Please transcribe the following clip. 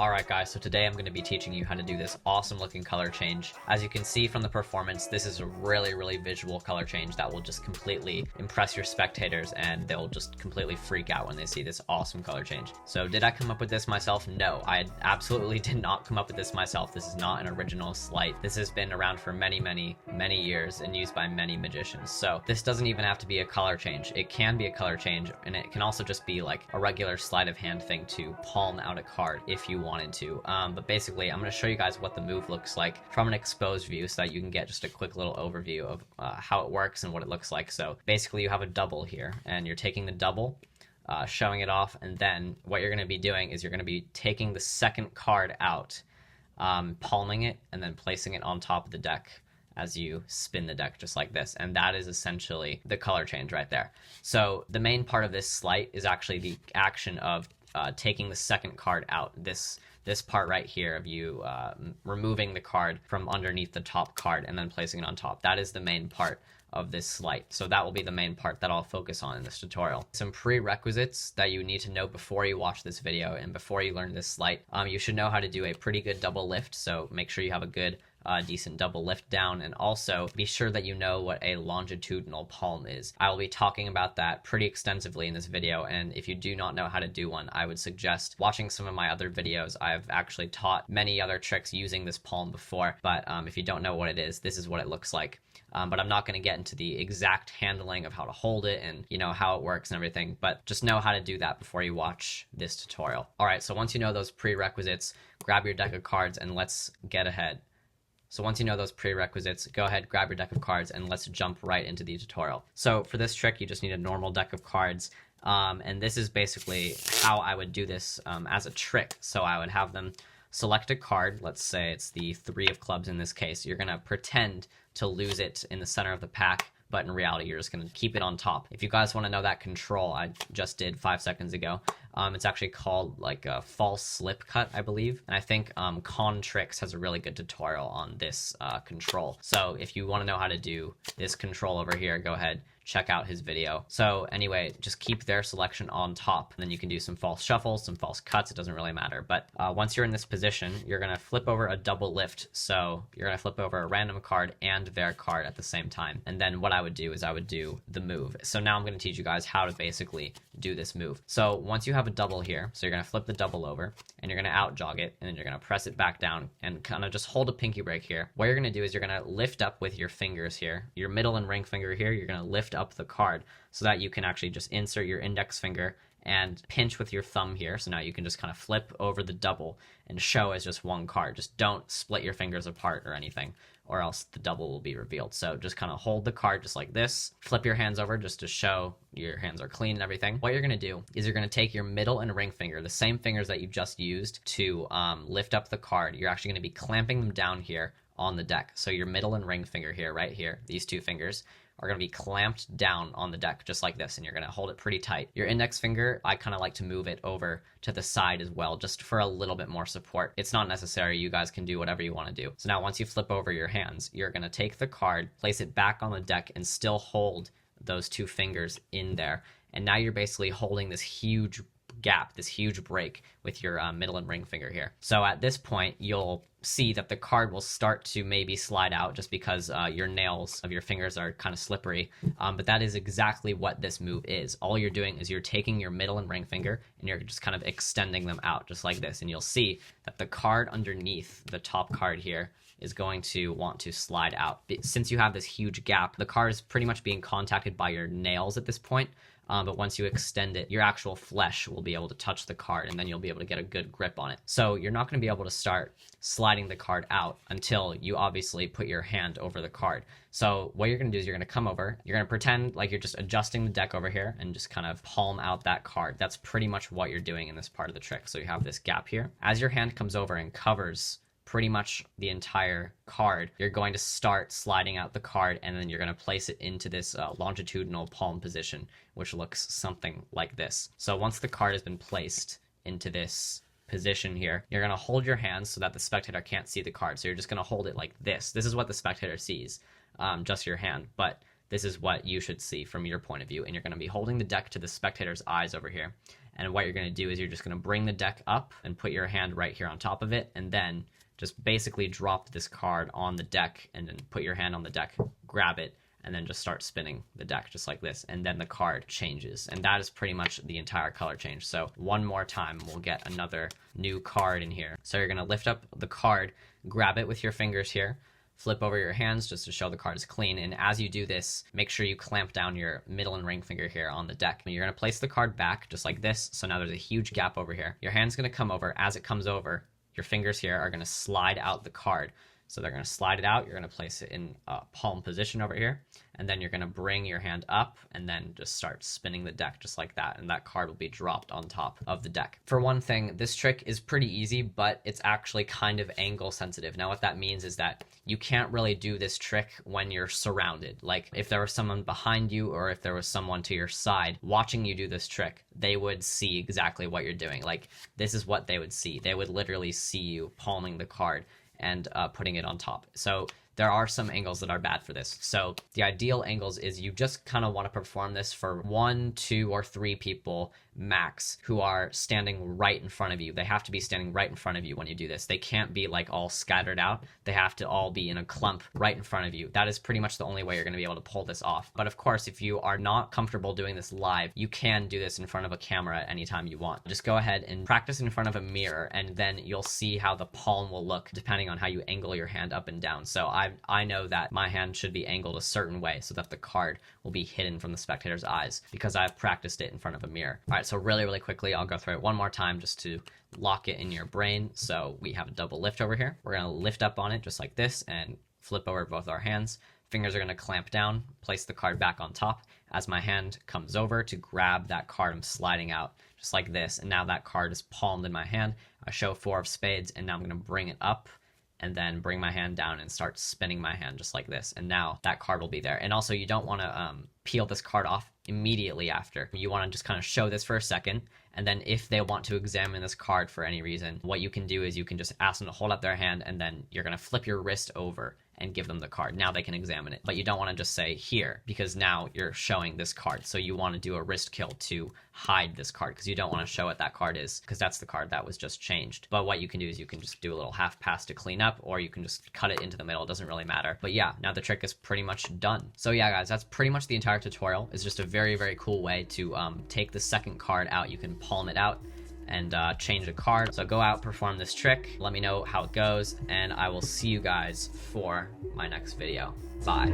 Alright guys, so today I'm going to be teaching you how to do this awesome looking color change. As you can see from the performance, this is a really visual color change that will just completely impress your spectators and they'll just completely freak out when they see this awesome color change. So did I come up with this myself? No, I absolutely did not come up with this myself. This is not an original sleight. This has been around for many years and used by many magicians. So this doesn't even have to be a color change. It can be a color change, and it can also just be like a regular sleight of hand thing to palm out a card if you wanted to. But basically, I'm going to show you guys what the move looks like from an exposed view so that you can get just a quick little overview of how it works and what it looks like. So basically, you have a double here, and you're taking the double, showing it off, and then what you're going to be doing is you're going to be taking the second card out, palming it, and then placing it on top of the deck as you spin the deck just like this. And that is essentially the color change right there. So the main part of this sleight is actually the action of taking the second card out. This part right here of you removing the card from underneath the top card and then placing it on top. That is the main part of this sleight. So that will be the main part that I'll focus on in this tutorial. Some prerequisites that you need to know before you watch this video and before you learn this sleight. You should know how to do a pretty good double lift, so make sure you have a good decent double lift down, and also be sure that you know what a longitudinal palm is. I will be talking about that pretty extensively in this video, and if you do not know how to do one, I would suggest watching some of my other videos. I've actually taught many other tricks using this palm before, but if you don't know what it is, this is what it looks like. But I'm not going to get into the exact handling of how to hold it and how it works and everything, but just know how to do that before you watch this tutorial. Alright, so once you know those prerequisites, grab your deck of cards and let's get ahead. So once you know those prerequisites, go ahead, grab your deck of cards, and let's jump right into the tutorial. So for this trick, you just need a normal deck of cards, and this is basically how I would do this as a trick. So I would have them select a card. Let's say it's the 3 of clubs in this case. You're going to pretend to lose it in the center of the pack, but in reality, you're just going to keep it on top. If you guys want to know that control I just did 5 seconds ago, it's actually called like a false slip cut, I believe. And I think Con Tricks has a really good tutorial on this control. So if you want to know how to do this control over here, go ahead, check out his video. So anyway, just keep their selection on top, and then you can do some false shuffles, some false cuts, it doesn't really matter. But once you're in this position, you're gonna flip over a double lift. So you're gonna flip over a random card and their card at the same time. And then what I would do is I would do the move. So now I'm gonna teach you guys how to basically do this move. So once you have a double here, so you're gonna flip the double over, and you're gonna out jog it, and then you're gonna press it back down and kind of just hold a pinky break here. What you're gonna do is you're gonna lift up with your fingers here, your middle and ring finger here, you're gonna lift up the card so that you can actually just insert your index finger and pinch with your thumb here. So now you can just kind of flip over the double and show as just one card. Just don't split your fingers apart or anything, or else the double will be revealed. So just kind of hold the card just like this, flip your hands over just to show your hands are clean and everything. What you're going to do is you're going to take your middle and ring finger, the same fingers that you just used to lift up the card. You're actually going to be clamping them down here on the deck. So your middle and ring finger here, right here, these 2 fingers, are going to be clamped down on the deck just like this, and you're going to hold it pretty tight. Your index finger, I kind of like to move it over to the side as well, just for a little bit more support. It's not necessary. You guys can do whatever you want to do. So now once you flip over your hands, you're going to take the card, place it back on the deck, and still hold those 2 fingers in there. And now you're basically holding this huge gap, this huge break with your middle and ring finger here. So at this point, you'll see that the card will start to maybe slide out just because your nails of your fingers are kind of slippery. But that is exactly what this move is. All you're doing is you're taking your middle and ring finger and you're just kind of extending them out just like this. And you'll see that the card underneath the top card here is going to want to slide out. Since you have this huge gap, the card is pretty much being contacted by your nails at this point. But once you extend it, your actual flesh will be able to touch the card, and then you'll be able to get a good grip on it. So you're not going to be able to start sliding the card out until you obviously put your hand over the card. So what you're going to do is you're going to come over, you're going to pretend like you're just adjusting the deck over here and just kind of palm out that card. That's pretty much what you're doing in this part of the trick. So you have this gap here. As your hand comes over and covers pretty much the entire card, you're going to start sliding out the card, and then you're going to place it into this longitudinal palm position, which looks something like this. So once the card has been placed into this position here, you're going to hold your hands so that the spectator can't see the card. So you're just going to hold it like this. This is what the spectator sees, just your hand, but this is what you should see from your point of view. And you're going to be holding the deck to the spectator's eyes over here. And what you're going to do is you're just going to bring the deck up and put your hand right here on top of it, and then just basically drop this card on the deck, and then put your hand on the deck, grab it, and then just start spinning the deck just like this, and then the card changes. And that is pretty much the entire color change. So one more time, we'll get another new card in here. So you're going to lift up the card, grab it with your fingers here, flip over your hands just to show the card is clean. And as you do this, make sure you clamp down your middle and ring finger here on the deck. You're going to place the card back just like this. So now there's a huge gap over here. Your hand's going to come over. As it comes over, your fingers here are going to slide out the card. So they're going to slide it out. You're going to place it in a palm position over here. And then you're going to bring your hand up and then just start spinning the deck just like that. And that card will be dropped on top of the deck. For one thing, this trick is pretty easy, but it's actually kind of angle sensitive. Now what that means is that you can't really do this trick when you're surrounded. Like if there was someone behind you, or if there was someone to your side watching you do this trick, they would see exactly what you're doing. Like this is what they would see. They would literally see you palming the card and putting it on top. So there are some angles that are bad for this. So the ideal angles is you just kind of want to perform this for 1, 2, or 3 people max who are standing right in front of you. They have to be standing right in front of you when you do this. They can't be like all scattered out. They have to all be in a clump right in front of you. That is pretty much the only way you're going to be able to pull this off. But of course, if you are not comfortable doing this live, you can do this in front of a camera anytime you want. Just go ahead and practice in front of a mirror, and then you'll see how the palm will look depending on how you angle your hand up and down. So I know that my hand should be angled a certain way so that the card will be hidden from the spectator's eyes, because I've practiced it in front of a mirror. All right, so really quickly, I'll go through it one more time just to lock it in your brain. So we have a double lift over here. We're going to lift up on it just like this and flip over both our hands. Fingers are going to clamp down, place the card back on top. As my hand comes over to grab that card, I'm sliding out just like this. And now that card is palmed in my hand. I show 4 of spades, and now I'm going to bring it up and then bring my hand down and start spinning my hand just like this. And now that card will be there. And also, you don't want to peel this card off immediately after. You want to just kind of show this for a second, and then if they want to examine this card for any reason, what you can do is you can just ask them to hold up their hand, and then you're going to flip your wrist over and give them the card. Now they can examine it. But you don't want to just say here, because now you're showing this card. So you want to do a wrist kill to hide this card, because you don't want to show what that card is, because that's the card that was just changed. But what you can do is you can just do a little half pass to clean up, or you can just cut it into the middle. It doesn't really matter. But yeah, now the trick is pretty much done. So yeah, guys, that's pretty much the entire tutorial. It's just a very cool way to take the second card out. You can palm it out and change the card. So go out, perform this trick, let me know how it goes, and I will see you guys for my next video. Bye.